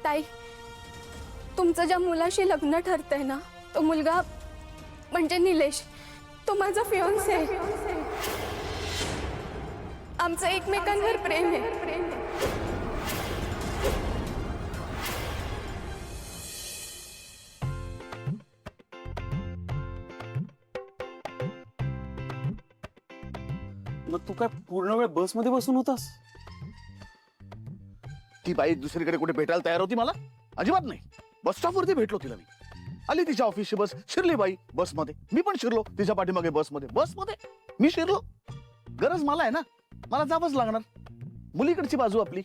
ताई, तुमचं ज्या मुलाशी लग्न ठरतंय ना, तो मुलगा म्हणजे निलेश, तो माझा फियांसे आहे. आमचं एकमेकांवर प्रेम आहे. मग तू काय पूर्ण वेळ बस मध्ये बसून होतास? ती बाई दुसरीकडे कुठे भेटायला तयार होती मला? अजिबात नाही. बस स्टॉपवरती भेटलो तिला मी. आली तिच्या ऑफिसची बस, शिरली बाई बसमध्ये. मी पण शिरलो तिच्या पाठीमागे बसमध्ये मी शिरलो. गरज मला आहे ना, मला जावंच लागणार. मुलीकडची बाजू आपली.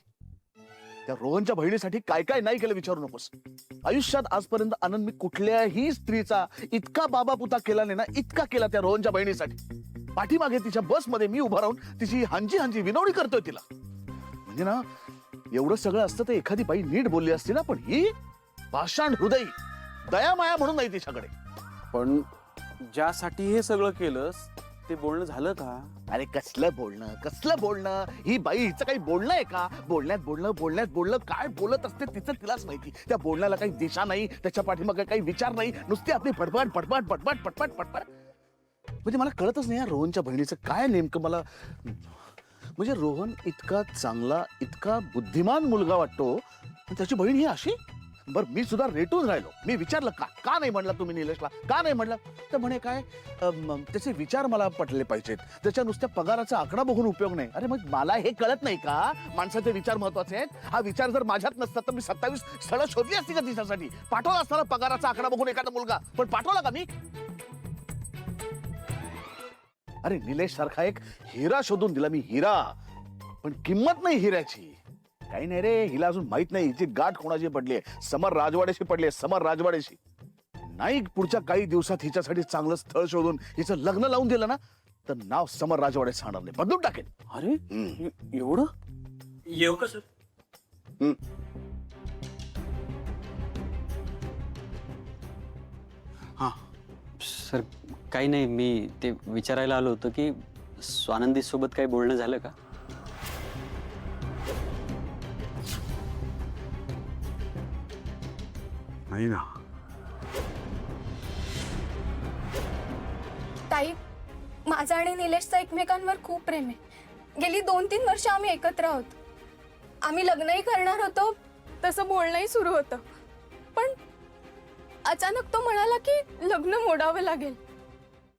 त्या रोहनच्या बहिणीसाठी काय काय नाही केलं विचारू नकोस. आयुष्यात आजपर्यंत आनंद मी कुठल्याही स्त्रीचा इतका बाबापुता केला नाही ना, इतका केला त्या रोहनच्या बहिणीसाठी. पाठीमागे तिच्या बसमध्ये मी उभा राहून तिची हांजी विनवणी करतोय तिला. म्हणजे ना, एवढं सगळं असतं तर एखादी बाई नीट बोलली असती ना, पण ही पाषाण हृदयी, दया माया म्हणून नाही तिच्याकडे. पण ज्यासाठी हे सगळं केलंस ते बोलणं झालं का? अरे कसलं बोलणं. ही बाई हिचं काही बोलणं आहे का? बोलण्यात बोलणं काय बोलत असते तिचं तिलाच माहिती. त्या बोलण्याला काही दिशा नाही, त्याच्या पाठीमागे काही विचार नाही, नुसती आपली पटपट. म्हणजे मला कळतच नाही या रोहनच्या बहिणीचं काय नेमकं. मला म्हणजे रोहन इतका चांगला, इतका बुद्धिमान मुलगा वाटतो, त्याची बहीण ही अशी. बरं, मी सुद्धा रेटून राहिलो. मी विचारलं का नाही म्हणला तुम्ही निलेशला, का नाही म्हणला? तर म्हणे काय, त्याचे विचार मला पटले पाहिजेत, त्याच्या नुसत्या पगाराचा आकडा बघून उपयोग नाही. अरे मग मला हे कळत नाही का माणसाचे विचार महत्वाचे आहेत? हा विचार जर माझ्यात नसता तर मी 27 स्थळं शोधली असती का तिच्यासाठी? पाठवला असताना पगाराचा आकडा बघून एखादा मुलगा, पण पाठवला का मी? अरे निलेश सारखा एक हिरा शोधून दिला मी, हिरा. पण किंमत नाही हिऱ्याची. काही नाही रे, हिला अजून माहित नाही हिची गाठ कोणाची पडली आहे. समर राजवाड्याशी पडली आहे, समर राजवाड्याशी. नाही पुढच्या काही दिवसात हिच्यासाठी चांगलं स्थळ शोधून हिचं लग्न लावून दिलं ना, तर नाव समर राजवाड्यात राहणार नाही, बदलून टाकेल. अरे एवढं? येऊ का सर? हा, सर काही नाही, मी ते विचारायला आलो होतो की स्वानंदी सोबत काही बोलणं झालं का? नाही ना. ताई, माझा आणि निलेशचा एकमेकांवर खूप प्रेम आहे. गेली 2-3 वर्ष आम्ही एकत्र आहोत. आम्ही लग्नही करणार होतो, तसं बोलणंही सुरू होतं. पण अचानक तो म्हणाला की लग्न मोडावं लागेल.